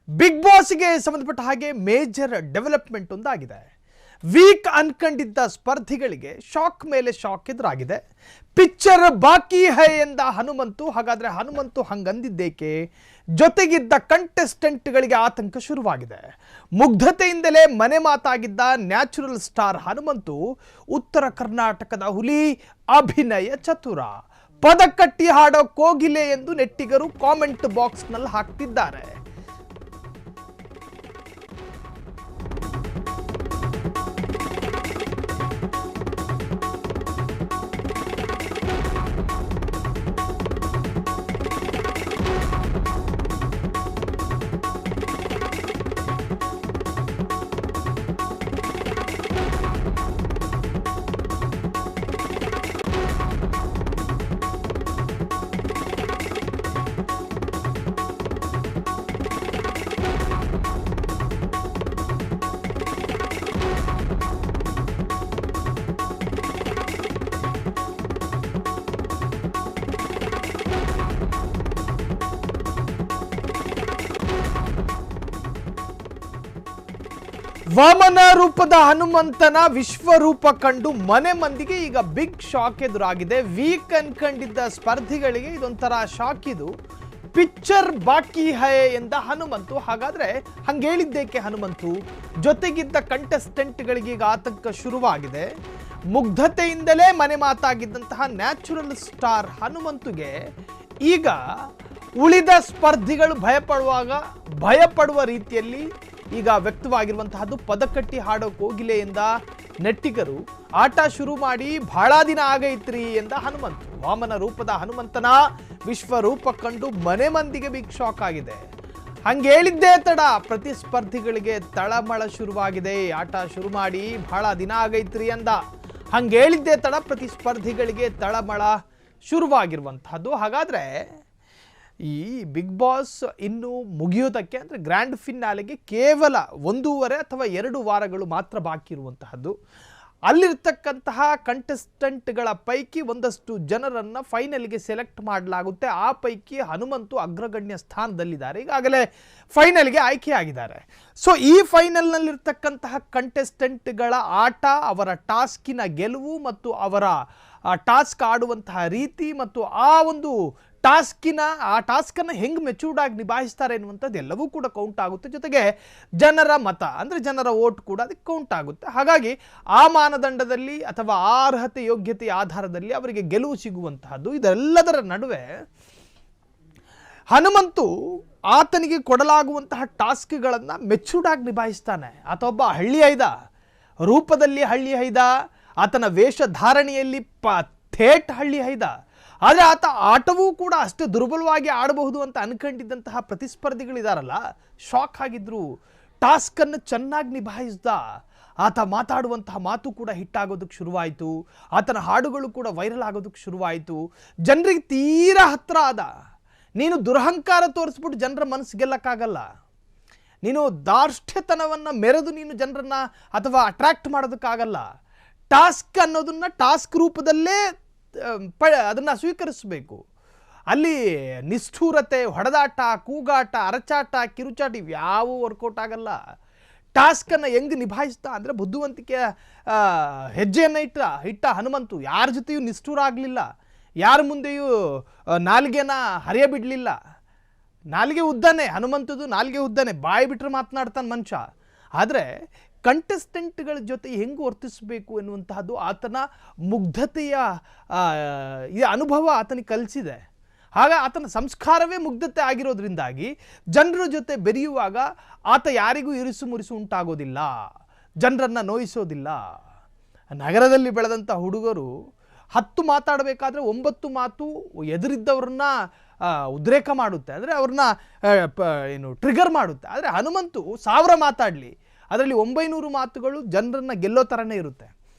Big ಬಾಸ್ಗೆ ಸಂಬಂಧಪಟ್ಟ ಹಾಗೆ major development ಒಂದಾಗಿದೆ. ವೀಕ್ ಅನ್ಕೊಂಡಿದ್ದ ಸ್ಪರ್ಧಿಗಳಿಗೆ ಶಾಕ್ ಮೇಲೆ ಶಾಕ್ ಎದುರಾಗಿದೆ. ಪಿಕ್ಚರ್ ಬಾಕಿ ಹೈ ಎಂದ ಹನುಮಂತು. ಹಾಗಾದ್ರೆ ಹನುಮಂತು ಹಂಗಂದಿದ್ದೇಕೆ? ಜೊತೆಗಿದ್ದ ಕಂಟೆಸ್ಟೆಂಟ್ಗಳಿಗೆ ಆತಂಕ ಶುರುವಾಗಿದೆ. ಮುಗ್ಧತೆಯಿಂದಲೇ ಮನೆ ಮಾತಾಗಿದ್ದ ನ್ಯಾಚುರಲ್ ಸ್ಟಾರ್ ಹನುಮಂತು ಉತ್ತರ ಕರ್ನಾಟಕದ ಹುಲಿ, ಅಭಿನಯ ಚತುರ, ಪದಕಟ್ಟಿ ಹಾಡೋ ಕೋಗಿಲೆ ಎಂದು ನೆಟ್ಟಿಗರು ಕಾಮೆಂಟ್ ಬಾಕ್ಸ್ನಲ್ಲಿ ಹಾಕ್ತಿದ್ದಾರೆ. ವಾಮನ ರೂಪದ ಹನುಮಂತನ ವಿಶ್ವರೂಪ ಕಂಡು ಮನೆ ಮಂದಿಗೆ ಈಗ ಬಿಗ್ ಶಾಕ್ ಎದುರಾಗಿದೆ. ವೀಕ್ ಅನ್ಕೊಂಡಿದ್ದ ಸ್ಪರ್ಧಿಗಳಿಗೆ ಇದೊಂಥರ ಶಾಕ್. ಇದು ಪಿಕ್ಚರ್ ಬಾಕಿ ಹೈ ಎಂದ ಹನುಮಂತು. ಹಾಗಾದ್ರೆ ಹಂಗೇಳಿದ್ದೇಕೆ ಹನುಮಂತು? ಜೊತೆಗಿದ್ದ ಕಂಟೆಸ್ಟೆಂಟ್ಗಳಿಗೆ ಈಗ ಆತಂಕ ಶುರುವಾಗಿದೆ. ಮುಗ್ಧತೆಯಿಂದಲೇ ಮನೆ ಮಾತಾಗಿದ್ದಂತಹ ನ್ಯಾಚುರಲ್ ಸ್ಟಾರ್ ಹನುಮಂತುಗೆ ಈಗ ಉಳಿದ ಸ್ಪರ್ಧಿಗಳು ಭಯಪಡುವ ರೀತಿಯಲ್ಲಿ ಈಗ ವ್ಯಕ್ತವಾಗಿರುವಂತಹದ್ದು ಪದಕಟ್ಟಿ ಹಾಡೋ ಕೋಗಿಲೆಯಿಂದ ನೆಟ್ಟಿಗರು ಆಟ ಶುರು ಮಾಡಿ ಬಹಳ ದಿನ ಆಗೈತ್ರಿ ಎಂದ ಹನುಮಂತು. ವಾಮನ ರೂಪದ ಹನುಮಂತನ ವಿಶ್ವರೂಪ ಕಂಡು ಮನೆ ಮಂದಿಗೆ ಬಿಗ್ ಶಾಕ್ ಆಗಿದೆ. ಹಂಗೇಳಿದ್ದೇ ತಡ ಪ್ರತಿಸ್ಪರ್ಧಿಗಳಿಗೆ ತಳಮಳ ಶುರುವಾಗಿದೆ. ಆಟ ಶುರು ಮಾಡಿ ಬಹಳ ದಿನ ಆಗೈತ್ರಿ ಅಂದ. ಹಂಗೇಳಿದ್ದೇ ತಡ ಪ್ರತಿಸ್ಪರ್ಧಿಗಳಿಗೆ ತಳಮಳ ಶುರುವಾಗಿರುವಂತಹದ್ದು. ಹಾಗಾದ್ರೆ ಈ ಬಿಗ್ ಬಾಸ್ ಇನ್ನು ಮುಗಿಯೋದಕ್ಕೆ ಅಂದರೆ ಗ್ರ್ಯಾಂಡ್ ಫಿನಾಲೆಗೆ ಕೇವಲ 1.5 ಅಥವಾ 2 ವಾರಗಳು ಮಾತ್ರ ಬಾಕಿ ಇರುವಂತಹದ್ದು. ಅಲ್ಲಿರ್ತಕ್ಕಂತಹ ಕಂಟೆಸ್ಟೆಂಟ್ಗಳ ಪೈಕಿ ಒಂದಷ್ಟು ಜನರನ್ನು ಫೈನಲ್ಗೆ ಸೆಲೆಕ್ಟ್ ಮಾಡಲಾಗುತ್ತೆ. ಆ ಪೈಕಿ ಹನುಮಂತು ಅಗ್ರಗಣ್ಯ ಸ್ಥಾನದಲ್ಲಿದ್ದಾರೆ. ಈಗಾಗಲೇ ಫೈನಲ್ಗೆ ಆಯ್ಕೆಯಾಗಿದ್ದಾರೆ. ಸೊ ಈ ಫೈನಲ್ನಲ್ಲಿರ್ತಕ್ಕಂತಹ ಕಂಟೆಸ್ಟೆಂಟ್ಗಳ ಆಟ, ಅವರ ಟಾಸ್ಕಿನ ಗೆಲುವು ಮತ್ತು ಅವರ ಟಾಸ್ಕ್ ಆಡುವಂತಹ ರೀತಿ ಮತ್ತು ಆ ಒಂದು ಟಾಸ್ಕನ್ನು ಹೆಂಗೆ ಮೆಚೂರ್ಡ್ ಆಗಿ ನಿಭಾಯಿಸ್ತಾರೆ ಎನ್ನುವಂಥದ್ದು ಎಲ್ಲವೂ ಕೂಡ ಕೌಂಟ್ ಆಗುತ್ತೆ. ಜೊತೆಗೆ ಜನರ ಮತ ಅಂದರೆ ಜನರ ವೋಟ್ ಕೂಡ ಅದಕ್ಕೆ ಕೌಂಟ್ ಆಗುತ್ತೆ. ಹಾಗಾಗಿ ಆ ಮಾನದಂಡದಲ್ಲಿ ಅಥವಾ ಆ ಅರ್ಹತೆ ಯೋಗ್ಯತೆಯ ಆಧಾರದಲ್ಲಿ ಅವರಿಗೆ ಗೆಲುವು ಸಿಗುವಂತಹದ್ದು. ಇದೆಲ್ಲದರ ನಡುವೆ ಹನುಮಂತು ಆತನಿಗೆ ಕೊಡಲಾಗುವಂತಹ ಟಾಸ್ಕ್ಗಳನ್ನು ಮೆಚೂರ್ಡ್ ಆಗಿ ನಿಭಾಯಿಸ್ತಾನೆ. ಆತ ಒಬ್ಬ ಹಳ್ಳಿ ಹೈದ, ರೂಪದಲ್ಲಿ ಹಳ್ಳಿ ಹೈದ, ಆತನ ವೇಷಧಾರಣೆಯಲ್ಲಿ ಥೇಟ್ ಹಳ್ಳಿ ಹೈದ. ಆದರೆ ಆತ ಆಟವೂ ಕೂಡ ಅಷ್ಟೇ ದುರ್ಬಲವಾಗಿ ಆಡಬಹುದು ಅಂತ ಅನ್ಕೊಂಡಿದ್ದಂತಹ ಪ್ರತಿಸ್ಪರ್ಧಿಗಳಿದಾರಲ್ಲ, ಶಾಕ್ ಆಗಿದ್ರು. ಟಾಸ್ಕನ್ನು ಚೆನ್ನಾಗಿ ನಿಭಾಯಿಸ್ದ. ಆತ ಮಾತಾಡುವಂತಹ ಮಾತು ಕೂಡ ಹಿಟ್ಟಾಗೋದಕ್ಕೆ ಶುರುವಾಯಿತು. ಆತನ ಹಾಡುಗಳು ಕೂಡ ವೈರಲ್ ಆಗೋದಕ್ಕೆ ಶುರುವಾಯಿತು. ಜನರಿಗೆ ತೀರಾ ಹತ್ರ ಆದ. ನೀನು ದುರಹಂಕಾರ ತೋರಿಸ್ಬಿಟ್ಟು ಜನರ ಮನಸ್ಸು ಗೆಲ್ಲಕ್ಕಾಗಲ್ಲ. ನೀನು ದಾರ್ಷ್ಟ್ಯತನವನ್ನು ಮೆರೆದು ನೀನು ಜನರನ್ನು ಅಥವಾ ಅಟ್ರಾಕ್ಟ್ ಮಾಡೋದಕ್ಕಾಗಲ್ಲ. ಟಾಸ್ಕ್ ಅನ್ನೋದನ್ನು ಟಾಸ್ಕ್ ರೂಪದಲ್ಲೇ ಅದನ್ನು ಸ್ವೀಕರಿಸಬೇಕು. ಅಲ್ಲಿ ನಿಷ್ಠೂರತೆ, ಹೊಡೆದಾಟ, ಕೂಗಾಟ, ಅರಚಾಟ, ಕಿರುಚಾಟ ಇವ್ಯಾವೂ ವರ್ಕೌಟ್ ಆಗಲ್ಲ. ಟಾಸ್ಕನ್ನು ಹೆಂಗೆ ನಿಭಾಯಿಸ್ತಾ ಅಂದರೆ ಬುದ್ಧಿವಂತಿಕೆಯ ಹೆಜ್ಜೆಯನ್ನು ಇಟ್ಟ ಹನುಮಂತು ಯಾರ ಜೊತೆಯೂ ನಿಷ್ಠೂರ ಆಗಲಿಲ್ಲ. ಯಾರ ಮುಂದೆಯೂ ನಾಲಿಗೆನ ಹರಿಯಬಿಡಲಿಲ್ಲ. ನಾಲಿಗೆ ಉದ್ದಾನೆ ಹನುಮಂತದು, ನಾಲಿಗೆ ಉದ್ದಾನೆ, ಬಾಯಿ ಬಿಟ್ಟರೆ ಮಾತನಾಡ್ತಾನೆ ಮನುಷ್ಯ. ಆದರೆ ಕಂಟೆಸ್ಟೆಂಟ್ಗಳ ಜೊತೆ ಹೆಂಗೆ ವರ್ತಿಸಬೇಕು ಎನ್ನುವಂತಹದ್ದು ಆತನ ಮುಗ್ಧತೆಯ ಅನುಭವ ಆತನಿಗೆ ಕಲಿಸಿದೆ. ಆಗ ಆತನ ಸಂಸ್ಕಾರವೇ ಮುಗ್ಧತೆ ಆಗಿರೋದ್ರಿಂದಾಗಿ ಜನರ ಜೊತೆ ಬೆರೆಯುವಾಗ ಆತ ಯಾರಿಗೂ ಇರಿಸು ಮುರಿಸು ಉಂಟಾಗೋದಿಲ್ಲ, ಜನರನ್ನು ನೋಯಿಸೋದಿಲ್ಲ. ನಗರದಲ್ಲಿ ಬೆಳೆದಂಥ ಹುಡುಗರು 10 ಮಾತಾಡಬೇಕಾದ್ರೆ 9 ಮಾತು ಎದುರಿದ್ದವ್ರನ್ನ ಉದ್ರೇಕ ಮಾಡುತ್ತೆ, ಅಂದರೆ ಅವ್ರನ್ನ ಟ್ರಿಗರ್ ಮಾಡುತ್ತೆ. ಆದರೆ ಹನುಮಂತು 1000 ಮಾತಾಡಲಿ, ಅದರಲ್ಲಿ 900 ಮಾತುಗಳು ಜನರನ್ನು ಗೆಲ್ಲೋ ಥರನೇ ಇರುತ್ತೆ.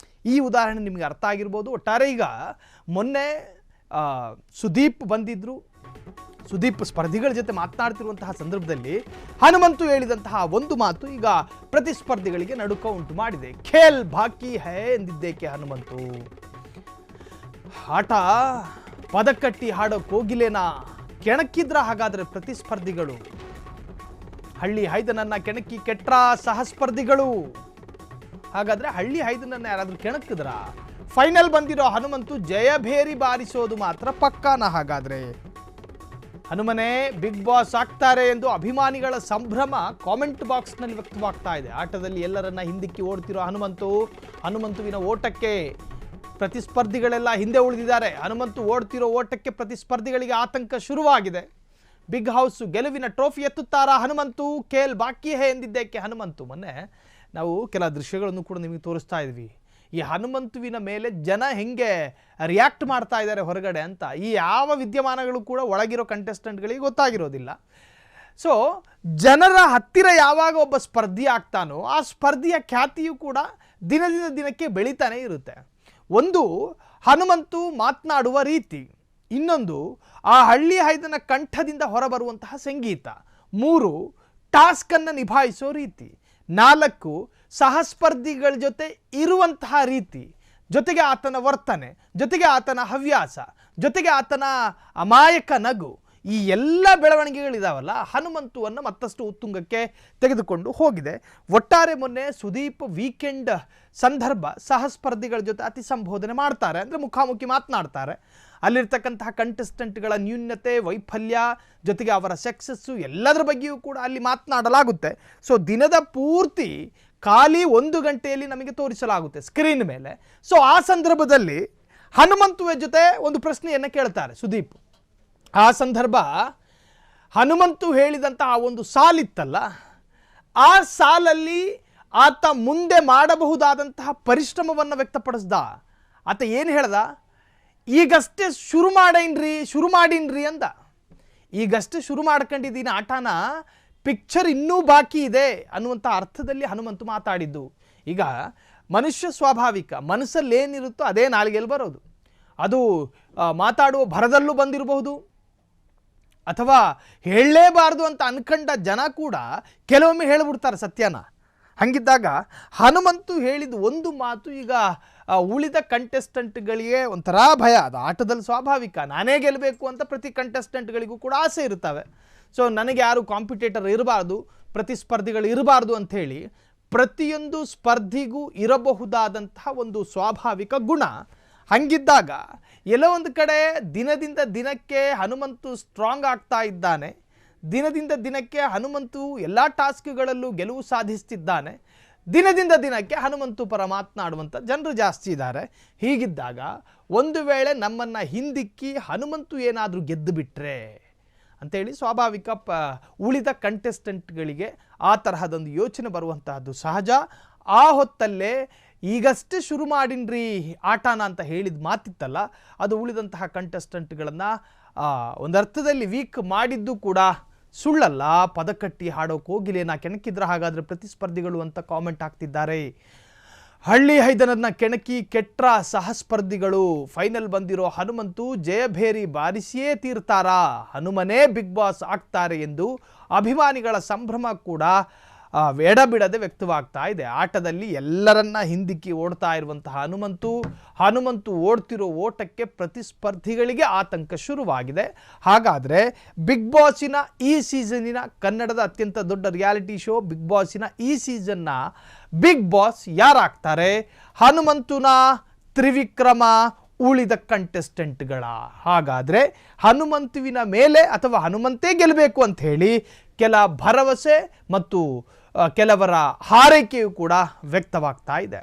ಈ ಉದಾಹರಣೆ ನಿಮಗೆ ಅರ್ಥ ಆಗಿರ್ಬೋದು. ಒಟ್ಟಾರೆ ಈಗ ಮೊನ್ನೆ ಸುದೀಪ್ ಬಂದಿದ್ದರು. ಸುದೀಪ್ ಸ್ಪರ್ಧಿಗಳ ಜೊತೆ ಮಾತನಾಡ್ತಿರುವಂತಹ ಸಂದರ್ಭದಲ್ಲಿ ಹನುಮಂತು ಹೇಳಿದಂತಹ ಒಂದು ಮಾತು ಈಗ ಪ್ರತಿಸ್ಪರ್ಧಿಗಳಿಗೆ ನಡುಕ ಉಂಟು ಮಾಡಿದೆ. ಖೇಲ್ ಬಾಕಿ ಹೈ ಎಂದಿದ್ದೇಕೆ ಹನುಮಂತು? ಆಟ ಪದಕಟ್ಟಿ ಹಾಡೋ ಕೋಗಿಲೆನ ಕೆಣಕಿದ್ರ ಹಾಗಾದ್ರೆ ಪ್ರತಿಸ್ಪರ್ಧಿಗಳು? ಹಳ್ಳಿ ಹೈದನನ್ನ ಕೆಣಕಿ ಕೆಟ್ರ ಸಹಸ್ಪರ್ಧಿಗಳು. ಹಾಗಾದ್ರೆ ಹಳ್ಳಿ ಹೈದನನ್ನ ಯಾರಾದ್ರೂ ಕೆಣಕಿದ್ರ? ಫೈನಲ್ ಬಂದಿರೋ ಹನುಮಂತು ಜಯಭೇರಿ ಬಾರಿಸೋದು ಮಾತ್ರ ಪಕ್ಕಾನ? ಹಾಗಾದ್ರೆ ಹನುಮನೇ ಬಿಗ್ ಬಾಸ್ ಆಗ್ತಾರೆ ಎಂದು ಅಭಿಮಾನಿಗಳ ಸಂಭ್ರಮ ಕಾಮೆಂಟ್ ಬಾಕ್ಸ್ನಲ್ಲಿ ವ್ಯಕ್ತವಾಗ್ತಾ ಇದೆ. ಆಟದಲ್ಲಿ ಎಲ್ಲರನ್ನ ಹಿಂದಿಕ್ಕಿ ಓಡ್ತಿರೋ ಹನುಮಂತುವಿನ ಓಟಕ್ಕೆ ಪ್ರತಿಸ್ಪರ್ಧಿಗಳೆಲ್ಲ ಹಿಂದೆ ಉಳಿದಿದ್ದಾರೆ. ಹನುಮಂತು ಓಡ್ತಿರೋ ಓಟಕ್ಕೆ ಪ್ರತಿಸ್ಪರ್ಧಿಗಳಿಗೆ ಆತಂಕ ಶುರುವಾಗಿದೆ. ಬಿಗ್ ಹೌಸ್ ಗೆಲುವಿನ ಟ್ರೋಫಿ ಎತ್ತುತ್ತಾರಾ ಹನುಮಂತು? ಕೇಲ್ ಬಾಕಿ ಹೇ ಎಂದಿದ್ದಕ್ಕೆ ಹನುಮಂತು. ಮೊನ್ನೆ ನಾವು ಕೆಲ ದೃಶ್ಯಗಳನ್ನು ಕೂಡ ನಿಮಗೆ ತೋರಿಸ್ತಾ ಇದ್ವಿ. ಈ ಹನುಮಂತುವಿನ ಮೇಲೆ ಜನ ಹೆಂಗೆ ರಿಯಾಕ್ಟ್ ಮಾಡ್ತಾ ಇದ್ದಾರೆ ಹೊರಗಡೆ ಅಂತ. ಈ ಯಾವ ವಿದ್ಯಮಾನಗಳು ಕೂಡ ಒಳಗಿರೋ ಕಂಟೆಸ್ಟೆಂಟ್ಗಳಿಗೆ ಗೊತ್ತಾಗಿರೋದಿಲ್ಲ. ಸೊ ಜನರ ಹತ್ತಿರ ಯಾವಾಗ ಒಬ್ಬ ಸ್ಪರ್ಧಿ ಆಗ್ತಾನೋ ಆ ಸ್ಪರ್ಧಿಯ ಖ್ಯಾತಿಯು ಕೂಡ ದಿನದಿಂದ ದಿನಕ್ಕೆ ಬೆಳೀತಾನೆ ಇರುತ್ತೆ. ಒಂದು ಹನುಮಂತು ಮಾತನಾಡುವ ರೀತಿ, ಇನ್ನೊಂದು ಆ ಹಳ್ಳಿ ಹೈದನ ಕಂಠದಿಂದ ಹೊರಬರುವಂತಹ ಸಂಗೀತ, 3 ಟಾಸ್ಕನ್ನು ನಿಭಾಯಿಸೋ ರೀತಿ, 4 ಸಹಸ್ಪರ್ಧಿಗಳ ಜೊತೆ ಇರುವಂತಹ ರೀತಿ, ಜೊತೆಗೆ ಆತನ ವರ್ತನೆ, ಜೊತೆಗೆ ಆತನ ಹವ್ಯಾಸ, ಜೊತೆಗೆ ಆತನ ಅಮಾಯಕ ನಗು, ಈ ಎಲ್ಲ ಬೆಳವಣಿಗೆಗಳಿದಾವಲ್ಲ ಹನುಮಂತುವನ್ನು ಮತ್ತಷ್ಟು ಉತ್ತುಂಗಕ್ಕೆ ತೆಗೆದುಕೊಂಡು ಹೋಗಿದೆ. ಒಟ್ಟಾರೆ ಮೊನ್ನೆ ಸುದೀಪ್ ವೀಕೆಂಡ್ ಸಂದರ್ಭ ಸಹಸ್ಪರ್ಧಿಗಳ ಜೊತೆ ಅತಿ ಸಂಬೋಧನೆ ಮಾಡ್ತಾರೆ, ಅಂದರೆ ಮುಖಾಮುಖಿ ಮಾತನಾಡ್ತಾರೆ. ಅಲ್ಲಿರ್ತಕ್ಕಂತಹ ಕಂಟೆಸ್ಟೆಂಟ್ಗಳ ನ್ಯೂನ್ಯತೆ, ವೈಫಲ್ಯ, ಜೊತೆಗೆ ಅವರ ಸಕ್ಸಸ್ಸು ಎಲ್ಲದರ ಬಗ್ಗೆಯೂ ಕೂಡ ಅಲ್ಲಿ ಮಾತನಾಡಲಾಗುತ್ತೆ. ಸೊ ದಿನದ ಪೂರ್ತಿ ಖಾಲಿ 1 ಗಂಟೆಯಲ್ಲಿ ನಮಗೆ ತೋರಿಸಲಾಗುತ್ತೆ ಸ್ಕ್ರೀನ್ ಮೇಲೆ. ಸೊ ಆ ಸಂದರ್ಭದಲ್ಲಿ ಹನುಮಂತುವ ಜೊತೆ ಒಂದು ಪ್ರಶ್ನೆಯನ್ನು ಕೇಳ್ತಾರೆ ಸುದೀಪ್. ಆ ಸಂದರ್ಭ ಹನುಮಂತು ಹೇಳಿದಂತಹ ಒಂದು ಸಾಲಿತ್ತಲ್ಲ, ಆ ಸಾಲಲ್ಲಿ ಆತ ಮುಂದೆ ಮಾಡಬಹುದಾದಂತಹ ಪರಿಶ್ರಮವನ್ನು ವ್ಯಕ್ತಪಡಿಸ್ದ. ಆತ ಏನು ಹೇಳ್ದ? ಈಗಷ್ಟೇ ಶುರು ಮಾಡೀನ್ರಿ ಅಂದ. ಈಗಷ್ಟೇ ಶುರು ಮಾಡ್ಕೊಂಡಿದ್ದೀನಿ ಆಟನ, ಪಿಕ್ಚರ್ ಇನ್ನೂ ಬಾಕಿ ಇದೆ ಅನ್ನುವಂಥ ಅರ್ಥದಲ್ಲಿ ಹನುಮಂತು ಮಾತಾಡಿದ್ದು. ಈಗ ಮನುಷ್ಯ ಸ್ವಾಭಾವಿಕ, ಮನಸ್ಸಲ್ಲಿ ಏನಿರುತ್ತೋ ಅದೇ ನಾಲಿಗೆಯಲ್ಲಿ ಬರೋದು. ಅದು ಮಾತಾಡುವ ಭರದಲ್ಲೂ ಬಂದಿರಬಹುದು, ಅಥವಾ ಹೇಳಲೇಬಾರ್ದು ಅಂತ ಅನ್ಕೊಂಡ ಜನ ಕೂಡ ಕೆಲವೊಮ್ಮೆ ಹೇಳಿಬಿಡ್ತಾರೆ ಸತ್ಯನ. ಹಂಗಿದ್ದಾಗ ಹನುಮಂತು ಹೇಳಿದ ಒಂದು ಮಾತು ಈಗ ಉಳಿದ ಕಂಟೆಸ್ಟೆಂಟ್ಗಳಿಗೆ ಒಂಥರ ಭಯ. ಅದು ಆಟದಲ್ಲಿ ಸ್ವಾಭಾವಿಕ, ನಾನೇ ಗೆಲ್ಲಬೇಕು ಅಂತ ಪ್ರತಿ ಕಂಟೆಸ್ಟೆಂಟ್ಗಳಿಗೂ ಕೂಡ ಆಸೆ ಇರ್ತವೆ. ಸೊ ನನಗೆ ಯಾರು ಕಾಂಪಿಟೇಟರ್ ಇರಬಾರ್ದು, ಪ್ರತಿಸ್ಪರ್ಧಿಗಳು ಇರಬಾರ್ದು ಅಂಥೇಳಿ ಪ್ರತಿಯೊಂದು ಸ್ಪರ್ಧಿಗೂ ಇರಬಹುದಾದಂತಹ ಒಂದು ಸ್ವಾಭಾವಿಕ ಗುಣ. ಹಂಗಿದ್ದಾಗ ಎಲ್ಲೋ ಒಂದು ಕಡೆ ದಿನದಿಂದ ದಿನಕ್ಕೆ ಹನುಮಂತು ಸ್ಟ್ರಾಂಗ್ ಆಗ್ತಾ ಇದ್ದಾನೆ. ದಿನದಿಂದ ದಿನಕ್ಕೆ ಹನುಮಂತು ಎಲ್ಲ ಟಾಸ್ಕ್ಗಳಲ್ಲೂ ಗೆಲುವು ಸಾಧಿಸ್ತಿದ್ದಾನೆ. ದಿನದಿಂದ ದಿನಕ್ಕೆ ಹನುಮಂತು ಪರ ಮಾತನಾಡುವಂಥ ಜನರು ಜಾಸ್ತಿ ಇದ್ದಾರೆ. ಹೀಗಿದ್ದಾಗ ಒಂದು ವೇಳೆ ನಮ್ಮನ್ನು ಹಿಂದಿಕ್ಕಿ ಹನುಮಂತು ಏನಾದರೂ ಗೆದ್ದು ಬಿಟ್ಟರೆ ಅಂಥೇಳಿ ಸ್ವಾಭಾವಿಕ ಉಳಿದ ಕಂಟೆಸ್ಟೆಂಟ್ಗಳಿಗೆ ಆ ತರಹದೊಂದು ಯೋಚನೆ ಬರುವಂತಹದ್ದು ಸಹಜ. ಆ ಹೊತ್ತಲ್ಲೇ ಈಗಷ್ಟೇ ಶುರು ಮಾಡಿನ್ರಿ ಆಟನ ಅಂತ ಹೇಳಿದ ಮಾತಿತ್ತಲ್ಲ, ಅದು ಉಳಿದಂತಹ ಕಂಟೆಸ್ಟೆಂಟ್ಗಳನ್ನು ಒಂದರ್ಥದಲ್ಲಿ ವೀಕ್ ಮಾಡಿದ್ದು ಕೂಡ ಸುಳ್ಳಲ್ಲ. ಪದಕಟ್ಟಿ ಹಾಡೋಕೆ ಹೋಗಿಲೇನಾ ಕೆಣಕಿದ್ರ ಹಾಗಾದರೆ ಪ್ರತಿಸ್ಪರ್ಧಿಗಳು ಅಂತ ಕಾಮೆಂಟ್ ಹಾಕ್ತಿದ್ದಾರೆ. ಹಳ್ಳಿ ಹೈದನನ್ನ ಕೆಣಕಿ ಕೆಟ್ರ ಸಹಸ್ಪರ್ಧಿಗಳು. ಫೈನಲ್ ಬಂದಿರೋ ಹನುಮಂತು ಜಯಭೇರಿ ಬಾರಿಸಿಯೇ ತೀರ್ತಾರಾ? ಹನುಮನೇ ಬಿಗ್ ಬಾಸ್ ಆಗ್ತಾರೆ ಎಂದು ಅಭಿಮಾನಿಗಳ ಸಂಭ್ರಮ ಕೂಡ ಎಡಬಿಡದೆ ವ್ಯಕ್ತವಾಗ್ತಾ ಇದೆ. ಆಟದಲ್ಲಿ ಎಲ್ಲರನ್ನ ಹಿಂದಿಕ್ಕಿ ಓಡ್ತಾ ಇರುವಂತಹ ಹನುಮಂತು ಓಡ್ತಿರೋ ಓಟಕ್ಕೆ ಪ್ರತಿಸ್ಪರ್ಧಿಗಳಿಗೆ ಆತಂಕ ಶುರುವಾಗಿದೆ. ಹಾಗಾದರೆ ಬಿಗ್ ಬಾಸಿನ ಈ ಸೀಸನ್ನಿನ ಕನ್ನಡದ ಅತ್ಯಂತ ದೊಡ್ಡ ರಿಯಾಲಿಟಿ ಶೋ ಬಿಗ್ ಬಾಸಿನ ಈ ಸೀಸನ್ನ ಬಿಗ್ ಬಾಸ್ ಯಾರಾಗ್ತಾರೆ? ಹನುಮಂತುನ, ತ್ರಿವಿಕ್ರಮ, ಉಳಿದ ಕಂಟೆಸ್ಟೆಂಟ್ಗಳ? ಹಾಗಾದರೆ ಹನುಮಂತುವಿನ ಮೇಲೆ ಅಥವಾ ಹನುಮಂತೇ ಗೆಲ್ಲಬೇಕು ಅಂತ ಹೇಳಿ ಕೆಲ ಭರವಸೆ ಮತ್ತು ಕೆಲವರ ಹಾರೈಕೆಯೂ ಕೂಡ ವ್ಯಕ್ತವಾಗ್ತಾ ಇದೆ.